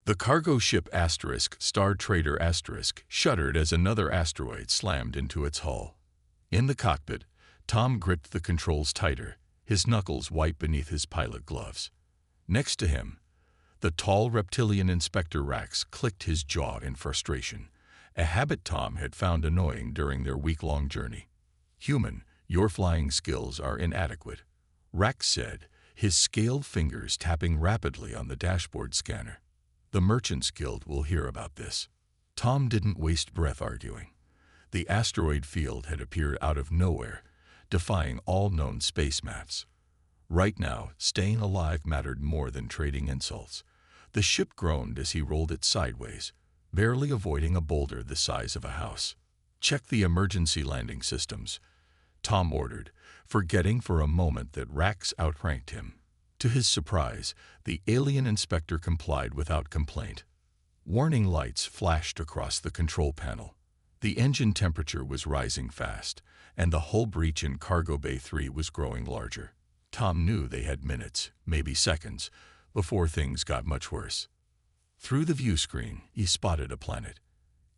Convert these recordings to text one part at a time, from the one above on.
The cargo ship Star Trader shuddered as another asteroid slammed into its hull. In the cockpit, Tom gripped the controls tighter, his knuckles white beneath his pilot gloves. Next to him, the tall reptilian Inspector Rax clicked his jaw in frustration, a habit Tom had found annoying during their week-long journey. "Human, your flying skills are inadequate," Rax said, his scaled fingers tapping rapidly on the dashboard scanner. "The Merchants Guild will hear about this." Tom didn't waste breath arguing. The asteroid field had appeared out of nowhere, defying all known space maths. Right now, staying alive mattered more than trading insults. The ship groaned as he rolled it sideways, barely avoiding a boulder the size of a house. "Check the emergency landing systems," Tom ordered, forgetting for a moment that Rax outranked him. To his surprise, the alien inspector complied without complaint. Warning lights flashed across the control panel. The engine temperature was rising fast, and the hull breach in Cargo Bay 3 was growing larger. Tom knew they had minutes, maybe seconds, before things got much worse. Through the view screen, he spotted a planet.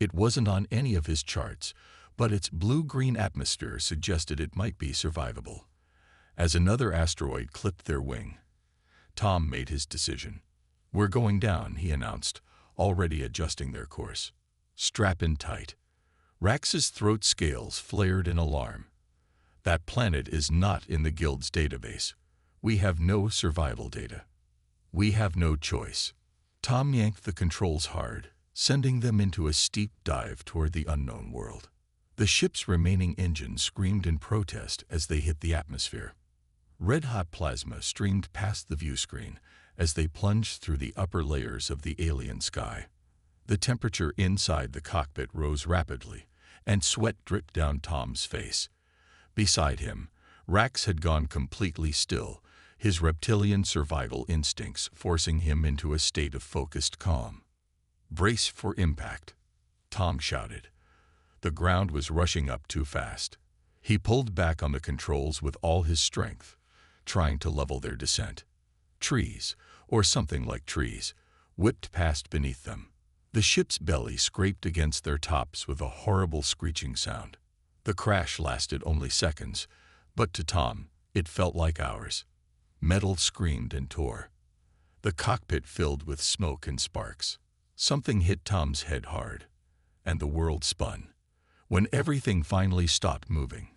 It wasn't on any of his charts, but its blue-green atmosphere suggested it might be survivable. As another asteroid clipped their wing, Tom made his decision. "We're going down," he announced, already adjusting their course. "Strap in tight." Rax's throat scales flared in alarm. "That planet is not in the Guild's database. We have no survival data." "We have no choice." Tom yanked the controls hard, sending them into a steep dive toward the unknown world. The ship's remaining engines screamed in protest as they hit the atmosphere. Red-hot plasma streamed past the view screen as they plunged through the upper layers of the alien sky. The temperature inside the cockpit rose rapidly, and sweat dripped down Tom's face. Beside him, Rax had gone completely still, his reptilian survival instincts forcing him into a state of focused calm. "Brace for impact," Tom shouted. The ground was rushing up too fast. He pulled back on the controls with all his strength, trying to level their descent. Trees, or something like trees, whipped past beneath them. The ship's belly scraped against their tops with a horrible screeching sound. The crash lasted only seconds, but to Tom, it felt like hours. Metal screamed and tore. The cockpit filled with smoke and sparks. Something hit Tom's head hard, and the world spun. When everything finally stopped moving,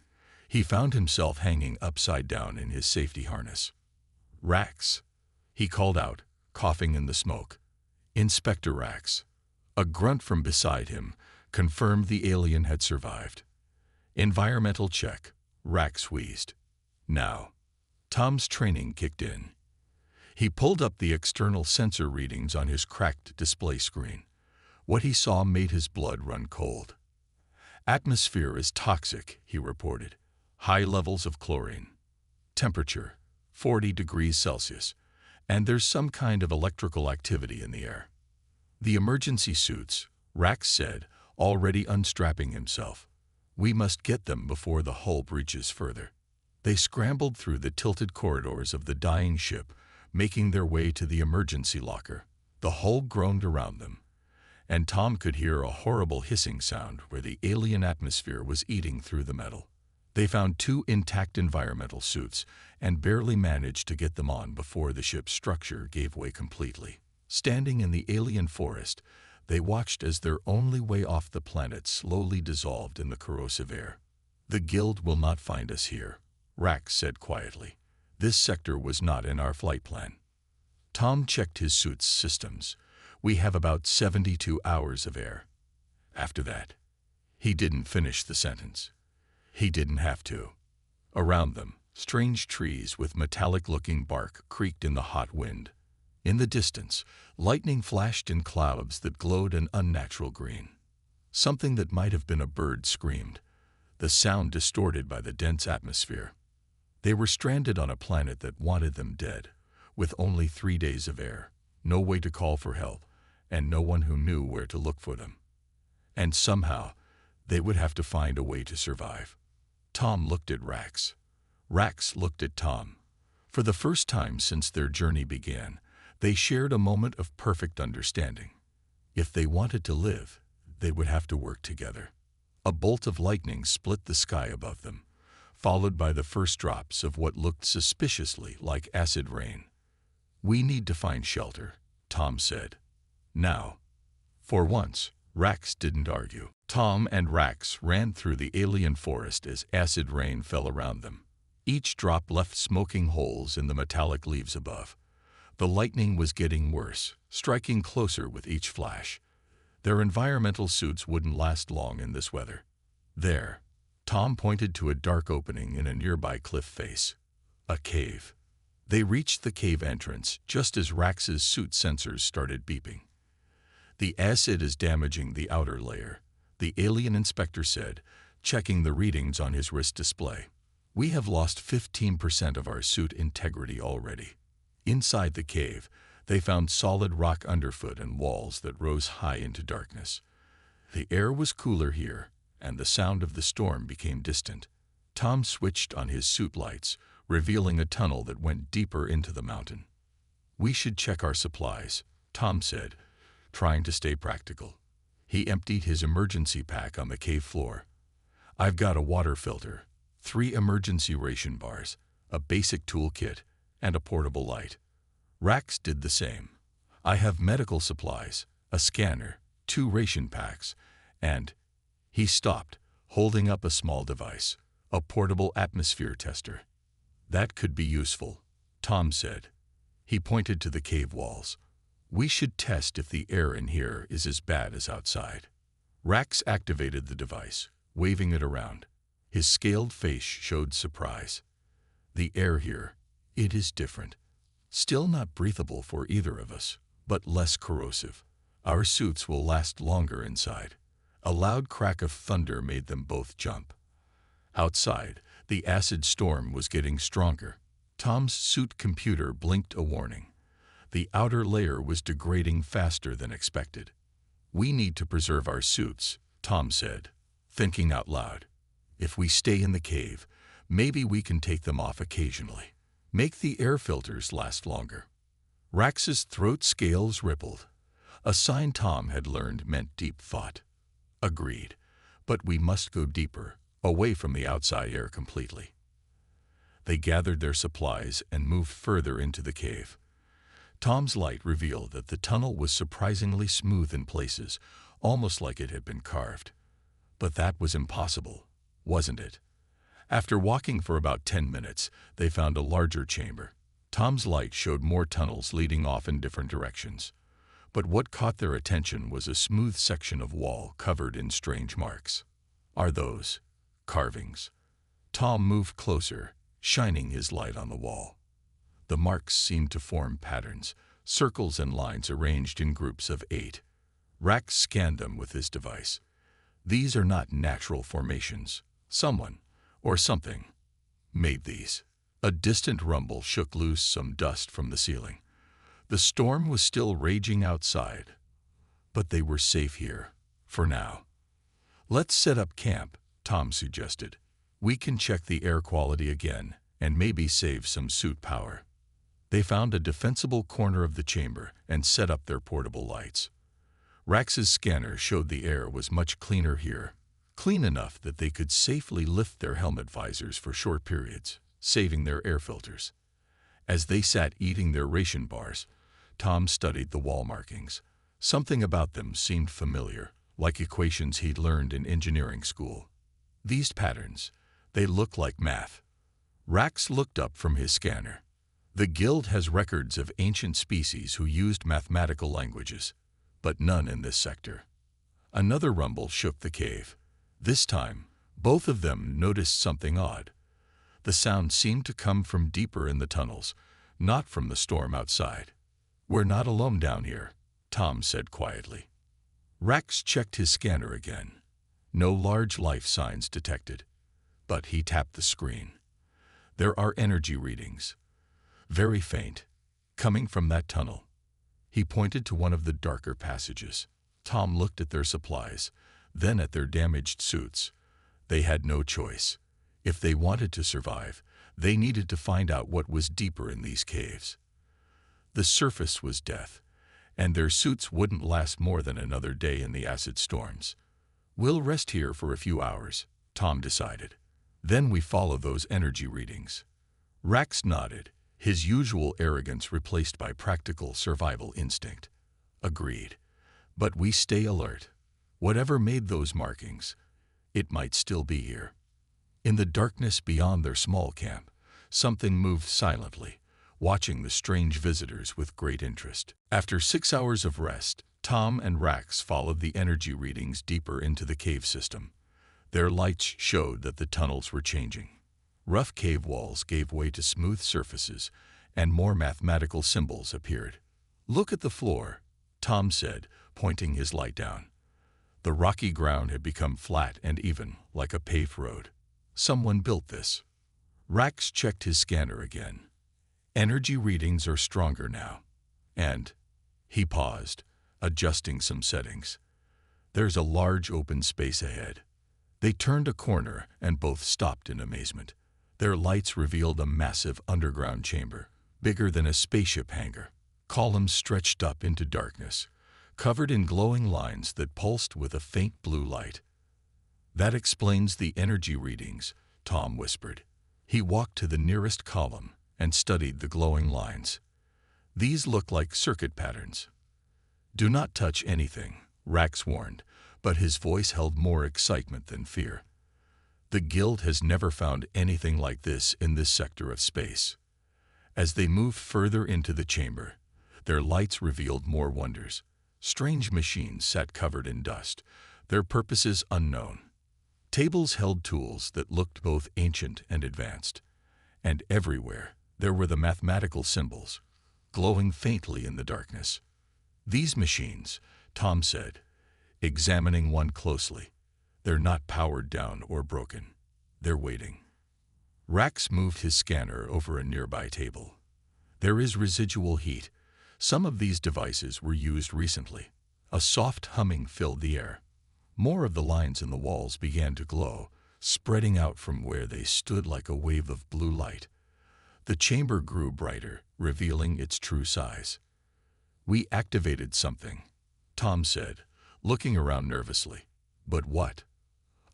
he found himself hanging upside down in his safety harness. "Rax," he called out, coughing in the smoke. "Inspector Rax." A grunt from beside him confirmed the alien had survived. "Environmental check," Rax wheezed. "Now." Tom's training kicked in. He pulled up the external sensor readings on his cracked display screen. What he saw made his blood run cold. "Atmosphere is toxic," he reported. "High levels of chlorine. Temperature, 40 degrees Celsius, and there's some kind of electrical activity in the air." "The emergency suits," Rax said, already unstrapping himself. "We must get them before the hull breaches further." They scrambled through the tilted corridors of the dying ship, making their way to the emergency locker. The hull groaned around them, and Tom could hear a horrible hissing sound where the alien atmosphere was eating through the metal. They found 2 intact environmental suits and barely managed to get them on before the ship's structure gave way completely. Standing in the alien forest, they watched as their only way off the planet slowly dissolved in the corrosive air. "The Guild will not find us here," Rax said quietly. "This sector was not in our flight plan." Tom checked his suit's systems. "We have about 72 hours of air. After that." He didn't finish the sentence. He didn't have to. Around them, strange trees with metallic-looking bark creaked in the hot wind. In the distance, lightning flashed in clouds that glowed an unnatural green. Something that might have been a bird screamed, the sound distorted by the dense atmosphere. They were stranded on a planet that wanted them dead, with only 3 days of air, no way to call for help, and no one who knew where to look for them. And somehow, they would have to find a way to survive. Tom looked at Rax. Rax looked at Tom. For the first time since their journey began, They shared a moment of perfect understanding. If they wanted to live, they would have to work together. A bolt of lightning split the sky above them, followed by the first drops of what looked suspiciously like acid rain. "We need to find shelter," Tom said. "Now." For once, Rax didn't argue. Tom and Rax ran through the alien forest as acid rain fell around them. Each drop left smoking holes in the metallic leaves above. The lightning was getting worse, striking closer with each flash. Their environmental suits wouldn't last long in this weather. There, Tom pointed to a dark opening in a nearby cliff face. A cave. They reached the cave entrance just as Rax's suit sensors started beeping. "The acid is damaging the outer layer," the alien inspector said, checking the readings on his wrist display. "We have lost 15% of our suit integrity already." Inside the cave, they found solid rock underfoot and walls that rose high into darkness. The air was cooler here, and the sound of the storm became distant. Tom switched on his suit lights, revealing a tunnel that went deeper into the mountain. "We should check our supplies," Tom said, trying to stay practical. He emptied his emergency pack on the cave floor. "I've got a water filter, 3 emergency ration bars, a basic toolkit, and a portable light." Rax did the same. "I have medical supplies, a scanner, 2 ration packs, and—" He stopped, holding up a small device, a portable atmosphere tester. "That could be useful," Tom said. He pointed to the cave walls. "We should test if the air in here is as bad as outside." Rax activated the device, waving it around. His scaled face showed surprise. "The air here, it is different. Still not breathable for either of us, but less corrosive. Our suits will last longer inside." A loud crack of thunder made them both jump. Outside, the acid storm was getting stronger. Tom's suit computer blinked a warning. The outer layer was degrading faster than expected. "We need to preserve our suits," Tom said, thinking out loud. "If we stay in the cave, maybe we can take them off occasionally. Make the air filters last longer." Rax's throat scales rippled. A sign Tom had learned meant deep thought. "Agreed, but we must go deeper, away from the outside air completely." They gathered their supplies and moved further into the cave. Tom's light revealed that the tunnel was surprisingly smooth in places, almost like it had been carved. But that was impossible, wasn't it? After walking for about 10 minutes, they found a larger chamber. Tom's light showed more tunnels leading off in different directions. But what caught their attention was a smooth section of wall covered in strange marks. "Are those carvings?" Tom moved closer, shining his light on the wall. The marks seemed to form patterns, circles and lines arranged in groups of 8. Rax scanned them with his device. "These are not natural formations. Someone, or something, made these." A distant rumble shook loose some dust from the ceiling. The storm was still raging outside, but they were safe here, for now. "Let's set up camp," Tom suggested. "We can check the air quality again, and maybe save some suit power." They found a defensible corner of the chamber and set up their portable lights. Rax's scanner showed the air was much cleaner here, clean enough that they could safely lift their helmet visors for short periods, saving their air filters. As they sat eating their ration bars, Tom studied the wall markings. Something about them seemed familiar, like equations he'd learned in engineering school. These patterns, they looked like math. Rax looked up from his scanner. "The Guild has records of ancient species who used mathematical languages, but none in this sector." Another rumble shook the cave. This time, both of them noticed something odd. The sound seemed to come from deeper in the tunnels, not from the storm outside. "We're not alone down here," Tom said quietly. Rax checked his scanner again. No large life signs detected, but he tapped the screen. "There are energy readings, very faint, coming from that tunnel." He pointed to one of the darker passages. Tom looked at their supplies, then at their damaged suits. They had no choice. If they wanted to survive, they needed to find out what was deeper in these caves. The surface was death, and their suits wouldn't last more than another day in the acid storms. "We'll rest here for a few hours," Tom decided. "Then we follow those energy readings." Rax nodded, his usual arrogance replaced by practical survival instinct. "Agreed. But we stay alert. Whatever made those markings, it might still be here." In the darkness beyond their small camp, something moved silently, watching the strange visitors with great interest. After 6 hours of rest, Tom and Rax followed the energy readings deeper into the cave system. Their lights showed that the tunnels were changing. Rough cave walls gave way to smooth surfaces, and more mathematical symbols appeared. "Look at the floor," Tom said, pointing his light down. The rocky ground had become flat and even, like a paved road. "Someone built this." Rax checked his scanner again. "Energy readings are stronger now. And—" he paused, adjusting some settings. "There's a large open space ahead." They turned a corner and both stopped in amazement. Their lights revealed a massive underground chamber, bigger than a spaceship hangar. Columns stretched up into darkness, covered in glowing lines that pulsed with a faint blue light. "That explains the energy readings," Tom whispered. He walked to the nearest column and studied the glowing lines. "These look like circuit patterns." "Do not touch anything," Rax warned, but his voice held more excitement than fear. "The Guild has never found anything like this in this sector of space." As they moved further into the chamber, their lights revealed more wonders. Strange machines sat covered in dust, their purposes unknown. Tables held tools that looked both ancient and advanced. And everywhere there were the mathematical symbols, glowing faintly in the darkness. "These machines," Tom said, examining one closely. "They're not powered down or broken. They're waiting." Rax moved his scanner over a nearby table. "There is residual heat. Some of these devices were used recently." A soft humming filled the air. More of the lines in the walls began to glow, spreading out from where they stood like a wave of blue light. The chamber grew brighter, revealing its true size. "We activated something," Tom said, looking around nervously. "But what?"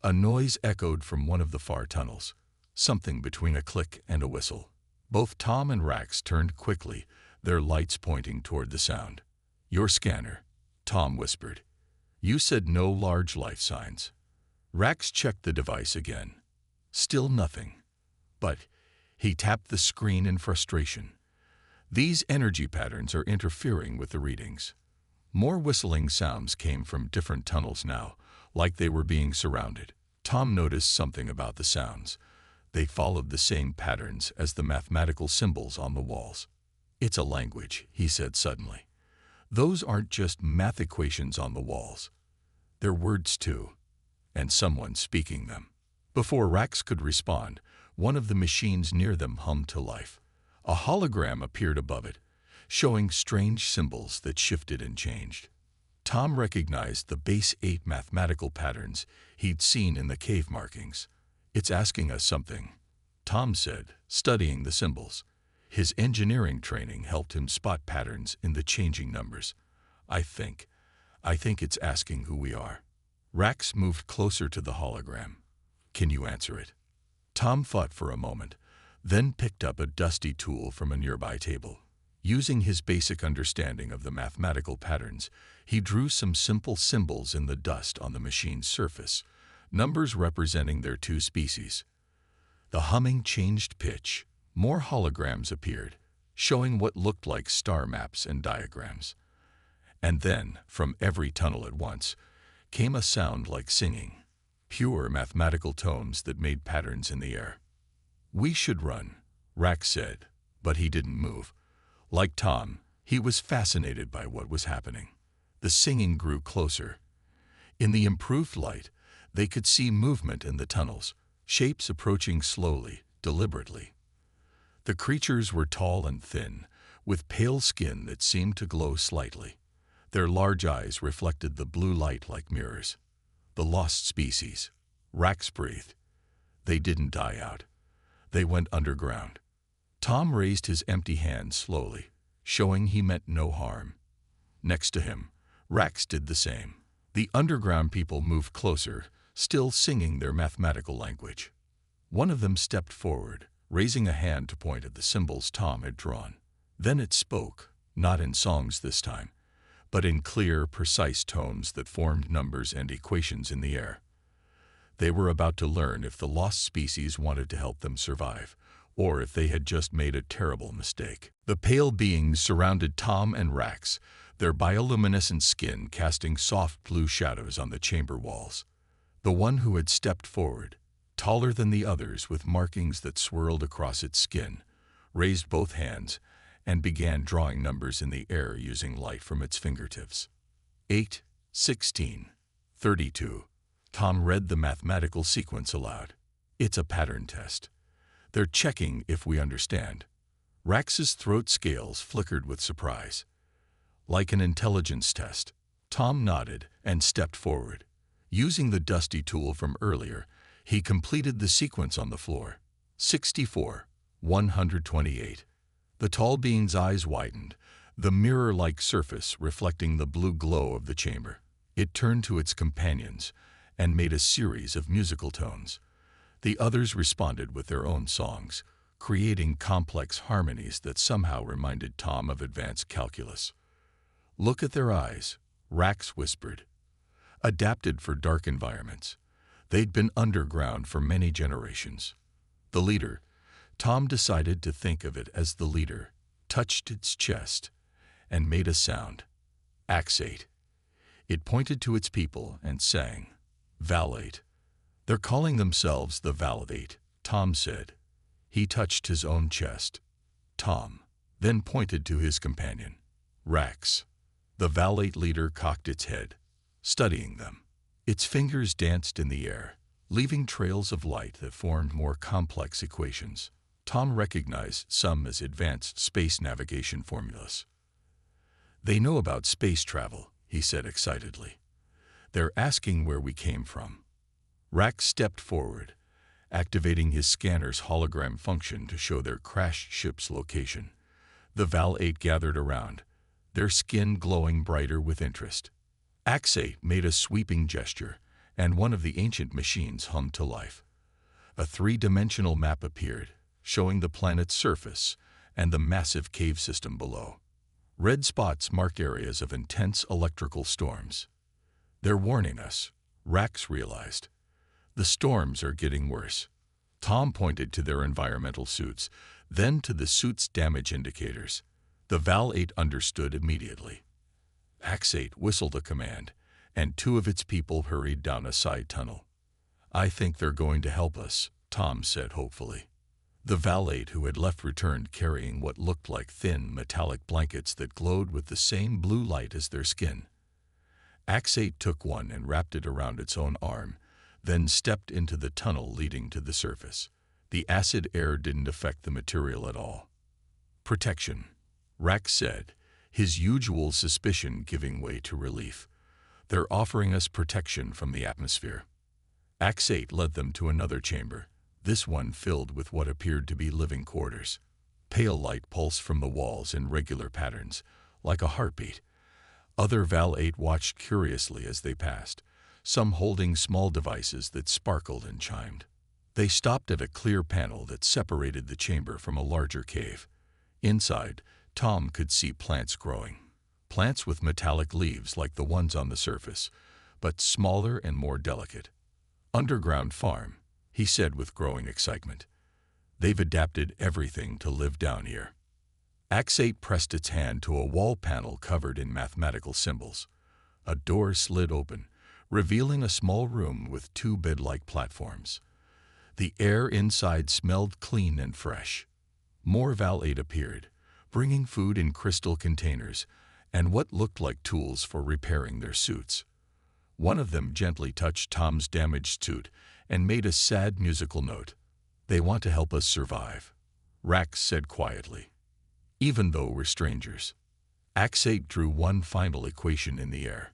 A noise echoed from one of the far tunnels, something between a click and a whistle. Both Tom and Rax turned quickly, their lights pointing toward the sound. "Your scanner," Tom whispered. "You said no large life signs." Rax checked the device again. Still nothing. But he tapped the screen in frustration. "These energy patterns are interfering with the readings." More whistling sounds came from different tunnels now, like they were being surrounded. Tom noticed something about the sounds. They followed the same patterns as the mathematical symbols on the walls. "It's a language," he said suddenly. "Those aren't just math equations on the walls. They're words too, and someone's speaking them." Before Rax could respond, one of the machines near them hummed to life. A hologram appeared above it, showing strange symbols that shifted and changed. Tom recognized the base 8 mathematical patterns he'd seen in the cave markings. "It's asking us something," Tom said, studying the symbols. His engineering training helped him spot patterns in the changing numbers. I think it's asking who we are." Rax moved closer to the hologram. "Can you answer it?" Tom thought for a moment, then picked up a dusty tool from a nearby table. Using his basic understanding of the mathematical patterns, he drew some simple symbols in the dust on the machine's surface, numbers representing their two species. The humming changed pitch. More holograms appeared, showing what looked like star maps and diagrams. And then, from every tunnel at once, came a sound like singing, pure mathematical tones that made patterns in the air. "We should run," Rax said, but he didn't move. Like Tom, he was fascinated by what was happening. The singing grew closer. In the improved light, they could see movement in the tunnels, shapes approaching slowly, deliberately. The creatures were tall and thin, with pale skin that seemed to glow slightly. Their large eyes reflected the blue light like mirrors. "The lost species," Rax breathed. "They didn't die out. They went underground." Tom raised his empty hand slowly, showing he meant no harm. Next to him, Rax did the same. The underground people moved closer, still singing their mathematical language. One of them stepped forward, raising a hand to point at the symbols Tom had drawn. Then it spoke, not in songs this time, but in clear, precise tones that formed numbers and equations in the air. They were about to learn if the lost species wanted to help them survive, or if they had just made a terrible mistake. The pale beings surrounded Tom and Rax, their bioluminescent skin casting soft blue shadows on the chamber walls. The one who had stepped forward, taller than the others with markings that swirled across its skin, raised both hands and began drawing numbers in the air using light from its fingertips. 8, 16, 32. Tom read the mathematical sequence aloud. It's a pattern test. They're checking if we understand. Rax's throat scales flickered with surprise. Like an intelligence test, Tom nodded and stepped forward. Using the dusty tool from earlier, he completed the sequence on the floor. 64, 128. The tall being's eyes widened, the mirror-like surface reflecting the blue glow of the chamber. It turned to its companions and made a series of musical tones. The others responded with their own songs, creating complex harmonies that somehow reminded Tom of advanced calculus. "Look at their eyes," Rax whispered. Adapted for dark environments, they'd been underground for many generations. The leader, Tom decided to think of it as the leader, touched its chest and made a sound. Axate. It pointed to its people and sang, "Valate." "They're calling themselves the Valate," Tom said. He touched his own chest. Tom then pointed to his companion, Rax. The Valate leader cocked its head, studying them. Its fingers danced in the air, leaving trails of light that formed more complex equations. Tom recognized some as advanced space navigation formulas. "They know about space travel," he said excitedly. "They're asking where we came from." Rax stepped forward, activating his scanner's hologram function to show their crashed ship's location. The Valate gathered around, their skin glowing brighter with interest. Axate made a sweeping gesture, and one of the ancient machines hummed to life. A three-dimensional map appeared, showing the planet's surface and the massive cave system below. Red spots marked areas of intense electrical storms. "They're warning us," Rax realized. "The storms are getting worse." Tom pointed to their environmental suits, then to the suit's damage indicators. The Valate understood immediately. Axate whistled a command, and two of its people hurried down a side tunnel. "I think they're going to help us," Tom said hopefully. The Valate who had left returned carrying what looked like thin, metallic blankets that glowed with the same blue light as their skin. Axate took one and wrapped it around its own arm, then stepped into the tunnel leading to the surface. The acid air didn't affect the material at all. "Protection," Rax said, his usual suspicion giving way to relief. "They're offering us protection from the atmosphere." Axate led them to another chamber, this one filled with what appeared to be living quarters. Pale light pulsed from the walls in regular patterns, like a heartbeat. Other Valate watched curiously as they passed, some holding small devices that sparkled and chimed. They stopped at a clear panel that separated the chamber from a larger cave. Inside, Tom could see plants growing. Plants with metallic leaves like the ones on the surface, but smaller and more delicate. "Underground farm," he said with growing excitement. "They've adapted everything to live down here." Axate pressed its hand to a wall panel covered in mathematical symbols. A door slid open, revealing a small room with two bed-like platforms. The air inside smelled clean and fresh. More Valate appeared, bringing food in crystal containers and what looked like tools for repairing their suits. One of them gently touched Tom's damaged suit and made a sad musical note. "They want to help us survive," Rax said quietly, "even though we're strangers." Axate drew one final equation in the air,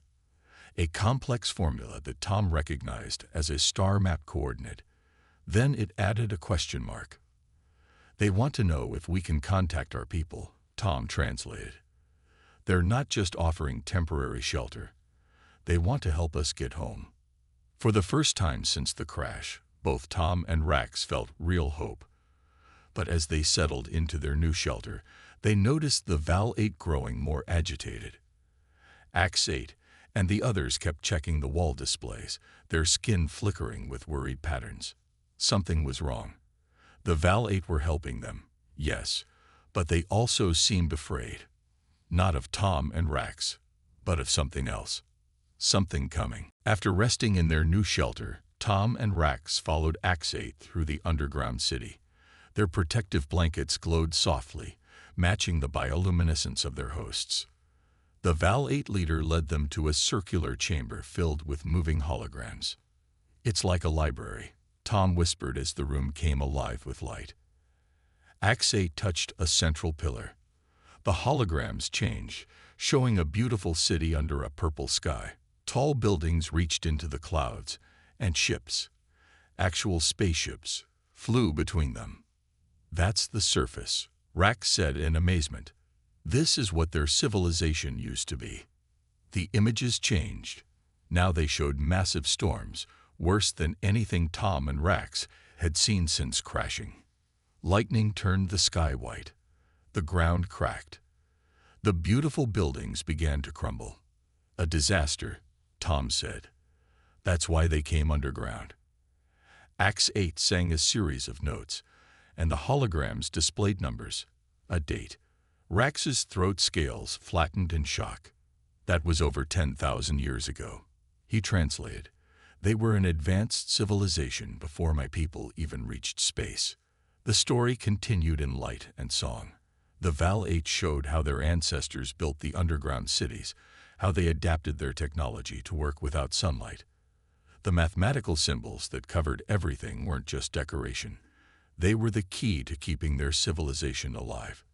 a complex formula that Tom recognized as a star map coordinate. Then it added a question mark. "They want to know if we can contact our people," Tom translated. "They're not just offering temporary shelter. They want to help us get home." For the first time since the crash, both Tom and Rax felt real hope. But as they settled into their new shelter, they noticed the Val-8 growing more agitated. Ax-8 and the others kept checking the wall displays, their skin flickering with worried patterns. Something was wrong. The Val-8 were helping them, yes, but they also seemed afraid. Not of Tom and Rax, but of something else. Something coming. After resting in their new shelter, Tom and Rax followed Ax-8 through the underground city. Their protective blankets glowed softly, matching the bioluminescence of their hosts. The Val-8 leader led them to a circular chamber filled with moving holograms. "It's like a library," Tom whispered as the room came alive with light. Ax-8 touched a central pillar. The holograms changed, showing a beautiful city under a purple sky. Tall buildings reached into the clouds, and ships, actual spaceships, flew between them. "That's the surface," Rax said in amazement. "This is what their civilization used to be." The images changed. Now they showed massive storms, worse than anything Tom and Rax had seen since crashing. Lightning turned the sky white. The ground cracked. The beautiful buildings began to crumble. "A disaster," Tom said. "That's why they came underground." Ax-8 sang a series of notes, and the holograms displayed numbers, a date. Rax's throat scales flattened in shock. "That was over 10,000 years ago," he translated. "They were an advanced civilization before my people even reached space." The story continued in light and song. The Val-8 showed how their ancestors built the underground cities, how they adapted their technology to work without sunlight. The mathematical symbols that covered everything weren't just decoration. They were the key to keeping their civilization alive.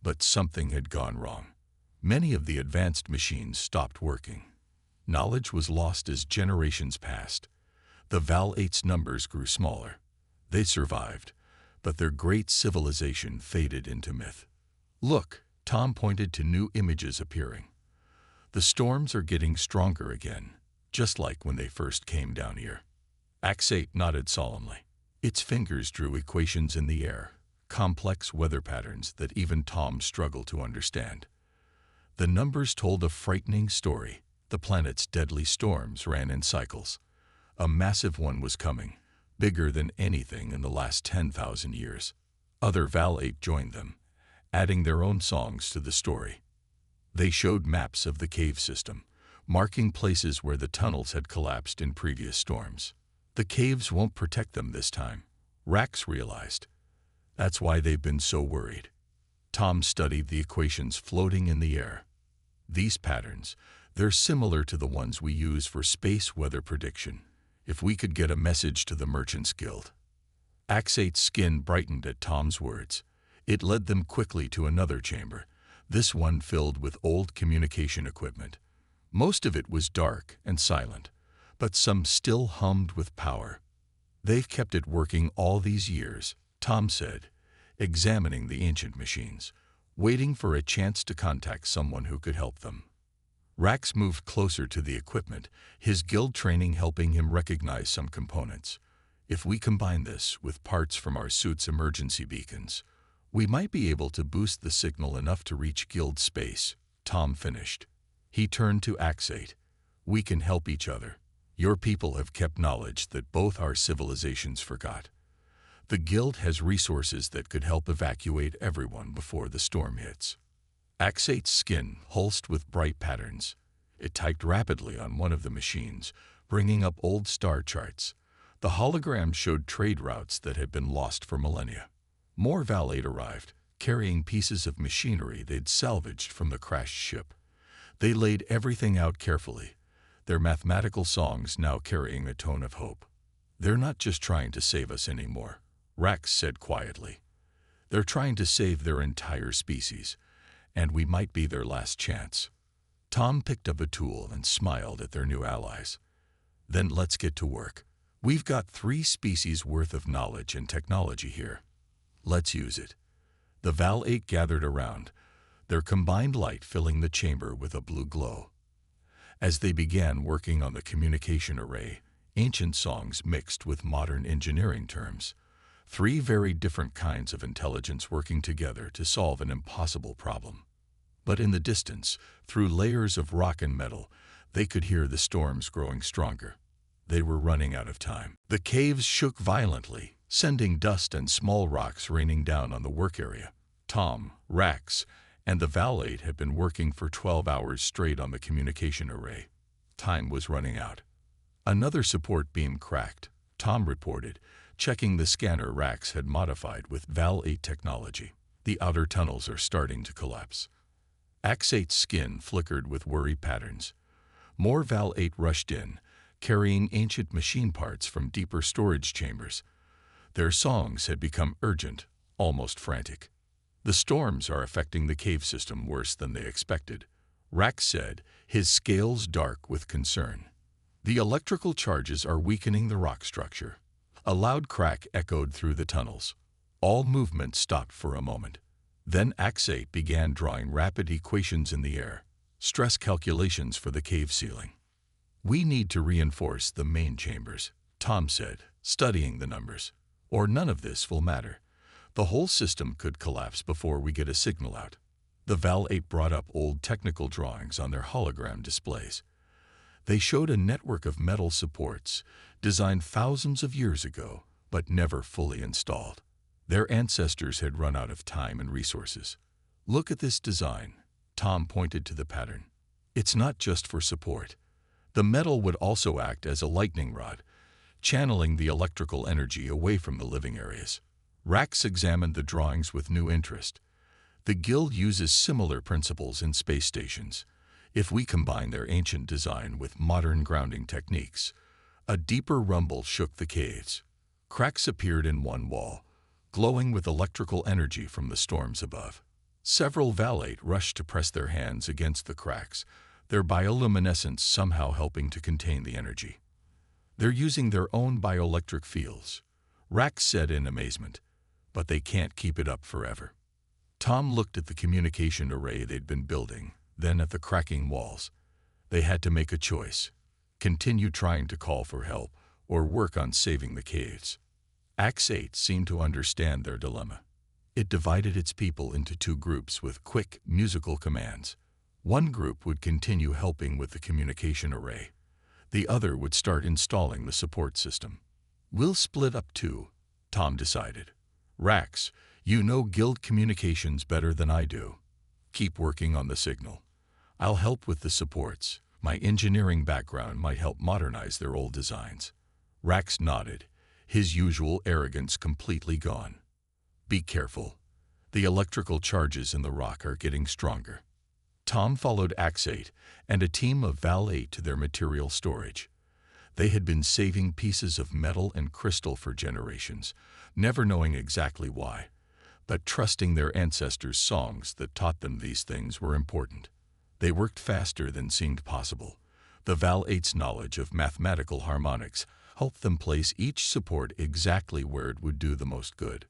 But something had gone wrong. Many of the advanced machines stopped working. Knowledge was lost as generations passed. The Val-8's numbers grew smaller. They survived, but their great civilization faded into myth. "Look," Tom pointed to new images appearing. "The storms are getting stronger again, just like when they first came down here." Ax-8 nodded solemnly. Its fingers drew equations in the air, complex weather patterns that even Tom struggled to understand. The numbers told a frightening story. The planet's deadly storms ran in cycles. A massive one was coming, bigger than anything in the last 10,000 years. Other Val-8 joined them, adding their own songs to the story. They showed maps of the cave system, marking places where the tunnels had collapsed in previous storms. "The caves won't protect them this time," Rax realized. "That's why they've been so worried." Tom studied the equations floating in the air. "These patterns, they're similar to the ones we use for space weather prediction. If we could get a message to the Merchants Guild." Ax-8's skin brightened at Tom's words. It led them quickly to another chamber, this one filled with old communication equipment. Most of it was dark and silent, but some still hummed with power. "They've kept it working all these years," Tom said, examining the ancient machines, waiting for a chance to contact someone who could help them. Rax moved closer to the equipment, his guild training helping him recognize some components. "If we combine this with parts from our suit's emergency beacons, we might be able to boost the signal enough to reach guild space," Tom finished. He turned to Ax-8. "We can help each other. Your people have kept knowledge that both our civilizations forgot. The guild has resources that could help evacuate everyone before the storm hits." Ax-8's skin pulsed with bright patterns. It typed rapidly on one of the machines, bringing up old star charts. The hologram showed trade routes that had been lost for millennia. More Val-8 arrived, carrying pieces of machinery they'd salvaged from the crashed ship. They laid everything out carefully, their mathematical songs now carrying a tone of hope. "They're not just trying to save us anymore," Rax said quietly. "They're trying to save their entire species, and we might be their last chance." Tom picked up a tool and smiled at their new allies. "Then let's get to work. We've got 3 species worth of knowledge and technology here. Let's use it." The Val-8 gathered around, their combined light filling the chamber with a blue glow. As they began working on the communication array, ancient songs mixed with modern engineering terms, three very different kinds of intelligence working together to solve an impossible problem. But in the distance, through layers of rock and metal, they could hear the storms growing stronger. They were running out of time. The caves shook violently, sending dust and small rocks raining down on the work area. Tom, Rax, and the Val-8 had been working for 12 hours straight on the communication array. Time was running out. Another support beam cracked, Tom reported, checking the scanner Rax had modified with Val-8 technology. The outer tunnels are starting to collapse. Ax-8's skin flickered with worry patterns. More Val-8 rushed in, carrying ancient machine parts from deeper storage chambers. Their songs had become urgent, almost frantic. The storms are affecting the cave system worse than they expected, Rax said, his scales dark with concern. The electrical charges are weakening the rock structure. A loud crack echoed through the tunnels. All movement stopped for a moment. Then Ax-8 began drawing rapid equations in the air, stress calculations for the cave ceiling. "We need to reinforce the main chambers," Tom said, studying the numbers, "or none of this will matter. The whole system could collapse before we get a signal out." The Val-8 brought up old technical drawings on their hologram displays. They showed a network of metal supports, designed thousands of years ago, but never fully installed. Their ancestors had run out of time and resources. "Look at this design," Tom pointed to the pattern. "It's not just for support. The metal would also act as a lightning rod, channeling the electrical energy away from the living areas." Rax examined the drawings with new interest. "The Guild uses similar principles in space stations. If we combine their ancient design with modern grounding techniques." A deeper rumble shook the caves. Cracks appeared in one wall, glowing with electrical energy from the storms above. Several Val-8 rushed to press their hands against the cracks, their bioluminescence somehow helping to contain the energy. "They're using their own bioelectric fields," Rax said in amazement, "but they can't keep it up forever." Tom looked at the communication array they'd been building, then at the cracking walls. They had to make a choice: continue trying to call for help or work on saving the caves. Ax-8 seemed to understand their dilemma. It divided its people into two groups with quick, musical commands. One group would continue helping with the communication array. The other would start installing the support system. "We'll split up too," Tom decided. "Rax, you know Guild communications better than I do. Keep working on the signal. I'll help with the supports. My engineering background might help modernize their old designs." Rax nodded, his usual arrogance completely gone. "Be careful. The electrical charges in the rock are getting stronger." Tom followed Ax-8 and a team of Val-8 to their material storage. They had been saving pieces of metal and crystal for generations, never knowing exactly why, but trusting their ancestors' songs that taught them these things were important. They worked faster than seemed possible. The Val-8's knowledge of mathematical harmonics helped them place each support exactly where it would do the most good.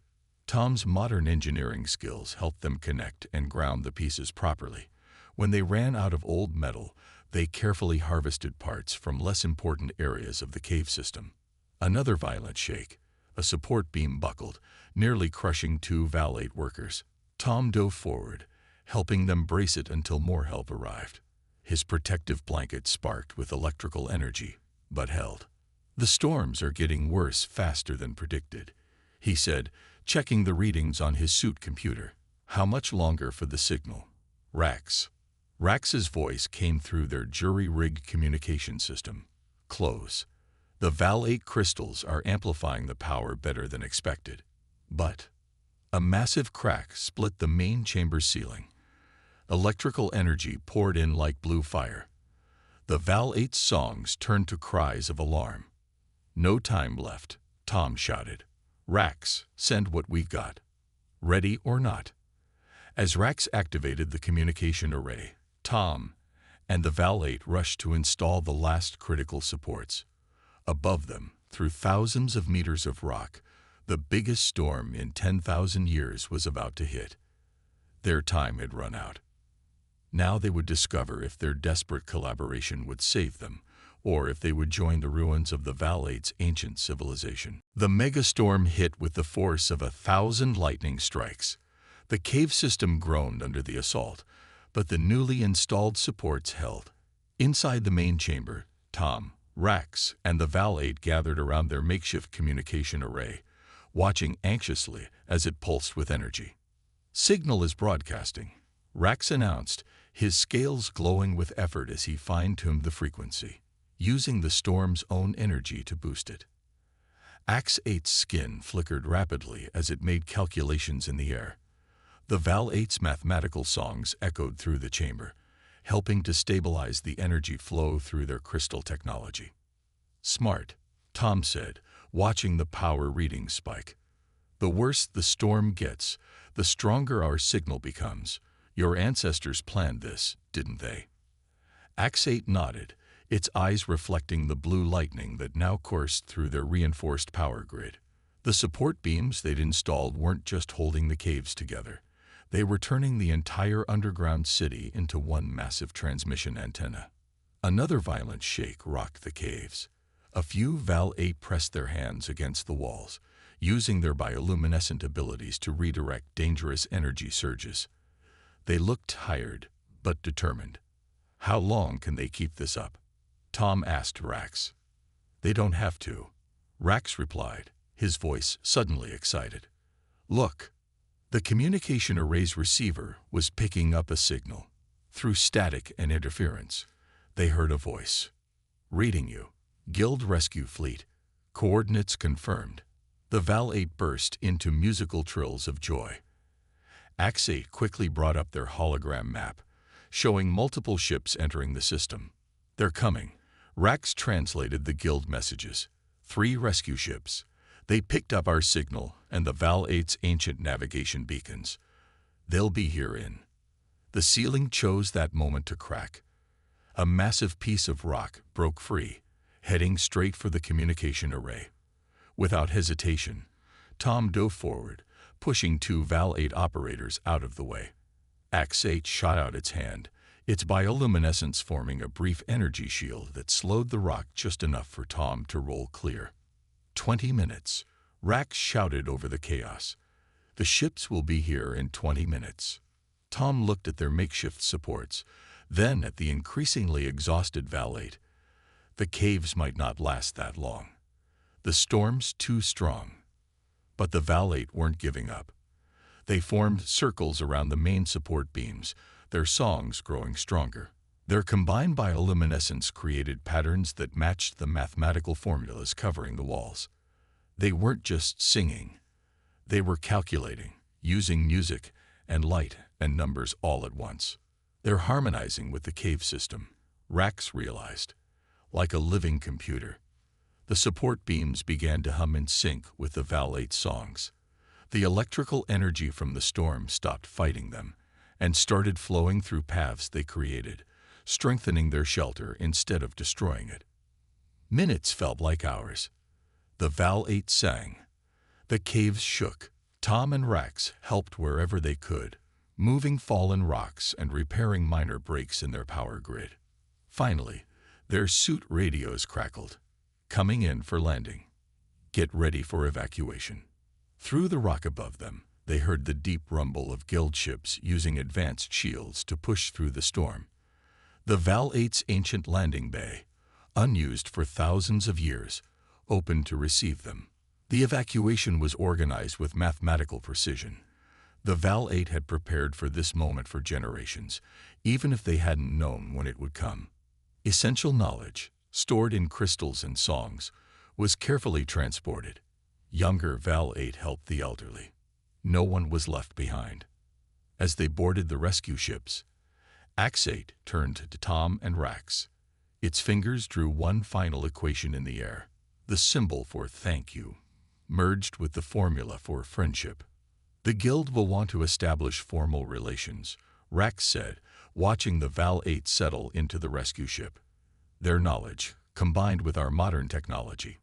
Tom's modern engineering skills helped them connect and ground the pieces properly. When they ran out of old metal, they carefully harvested parts from less important areas of the cave system. Another violent shake. A support beam buckled, nearly crushing two Val-8 workers. Tom dove forward, helping them brace it until more help arrived. His protective blanket sparked with electrical energy, but held. "The storms are getting worse faster than predicted," he said, checking the readings on his suit computer. "How much longer for the signal?" Rax's voice came through their jury-rigged communication system. "Close. The Val-8 crystals are amplifying the power better than expected." But a massive crack split the main chamber ceiling. Electrical energy poured in like blue fire. The Val-8's songs turned to cries of alarm. "No time left," Tom shouted. "Rax, send what we've got. Ready or not." As Rax activated the communication array, Tom and the Val-8 rushed to install the last critical supports. Above them, through thousands of meters of rock, the biggest storm in 10,000 years was about to hit. Their time had run out. Now they would discover if their desperate collaboration would save them, or if they would join the ruins of the Val-8's ancient civilization. The megastorm hit with the force of 1,000 lightning strikes. The cave system groaned under the assault, but the newly installed supports held. Inside the main chamber, Tom, Rax, and the Val-8 gathered around their makeshift communication array, watching anxiously as it pulsed with energy. "Signal is broadcasting," Rax announced, his scales glowing with effort as he fine-tuned the frequency, using the storm's own energy to boost it. Ax-8's skin flickered rapidly as it made calculations in the air. The Val-8's mathematical songs echoed through the chamber, helping to stabilize the energy flow through their crystal technology. "Smart," Tom said, watching the power readings spike. "The worse the storm gets, the stronger our signal becomes. Your ancestors planned this, didn't they?" Ax-8 nodded, its eyes reflecting the blue lightning that now coursed through their reinforced power grid. The support beams they'd installed weren't just holding the caves together. They were turning the entire underground city into one massive transmission antenna. Another violent shake rocked the caves. A few Val-8 pressed their hands against the walls, using their bioluminescent abilities to redirect dangerous energy surges. They looked tired, but determined. "How long can they keep this up?" Tom asked Rax. "They don't have to," Rax replied, his voice suddenly excited. "Look." The communication array's receiver was picking up a signal. Through static and interference, they heard a voice. "Reading you. Guild Rescue Fleet. Coordinates confirmed." The Val-8 burst into musical trills of joy. Ax-8 quickly brought up their hologram map, showing multiple ships entering the system. "They're coming." Rax translated the Guild messages. 3 rescue ships. They picked up our signal and the Val-8's ancient navigation beacons. They'll be here in. The ceiling chose that moment to crack. A massive piece of rock broke free, heading straight for the communication array. Without hesitation, Tom dove forward, pushing 2 Val-8 operators out of the way. Ax-8 shot out its hand, its bioluminescence forming a brief energy shield that slowed the rock just enough for Tom to roll clear. 20 minutes, Rax shouted over the chaos. "The ships will be here in 20 minutes. Tom looked at their makeshift supports, then at the increasingly exhausted Val-8. The caves might not last that long. The storm's too strong. But the Val-8 weren't giving up. They formed circles around the main support beams, their songs growing stronger. Their combined bioluminescence created patterns that matched the mathematical formulas covering the walls. They weren't just singing. They were calculating, using music and light and numbers all at once. They're harmonizing with the cave system, Rax realized, like a living computer. The support beams began to hum in sync with the Val-8 songs. The electrical energy from the storm stopped fighting them and started flowing through paths they created, strengthening their shelter instead of destroying it. Minutes felt like hours. The Val-8 sang. The caves shook. Tom and Rax helped wherever they could, moving fallen rocks and repairing minor breaks in their power grid. Finally, their suit radios crackled. "Coming in for landing. Get ready for evacuation." Through the rock above them, they heard the deep rumble of guild ships using advanced shields to push through the storm. The Val-8's ancient landing bay, unused for thousands of years, opened to receive them. The evacuation was organized with mathematical precision. The Val-8 had prepared for this moment for generations, even if they hadn't known when it would come. Essential knowledge, stored in crystals and songs, was carefully transported. Younger Val-8 helped the elderly. No one was left behind. As they boarded the rescue ships, Ax-8 turned to Tom and Rax. Its fingers drew one final equation in the air. The symbol for thank you merged with the formula for friendship. "The Guild will want to establish formal relations," Rax said, watching the Val-8 settle into the rescue ship. "Their knowledge, combined with our modern technology.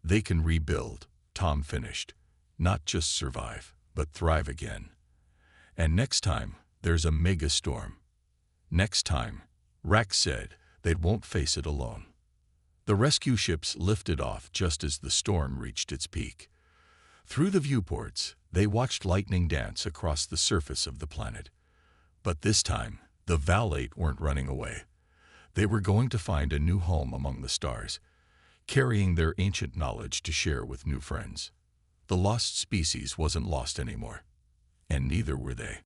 They can rebuild," Tom finished. "Not just survive, but thrive again. And next time, there's a mega storm. Next time, Rex said, they won't face it alone. The rescue ships lifted off just as the storm reached its peak. Through the viewports, they watched lightning dance across the surface of the planet. But this time, the Valate weren't running away. They were going to find a new home among the stars, carrying their ancient knowledge to share with new friends. The lost species wasn't lost anymore, and neither were they.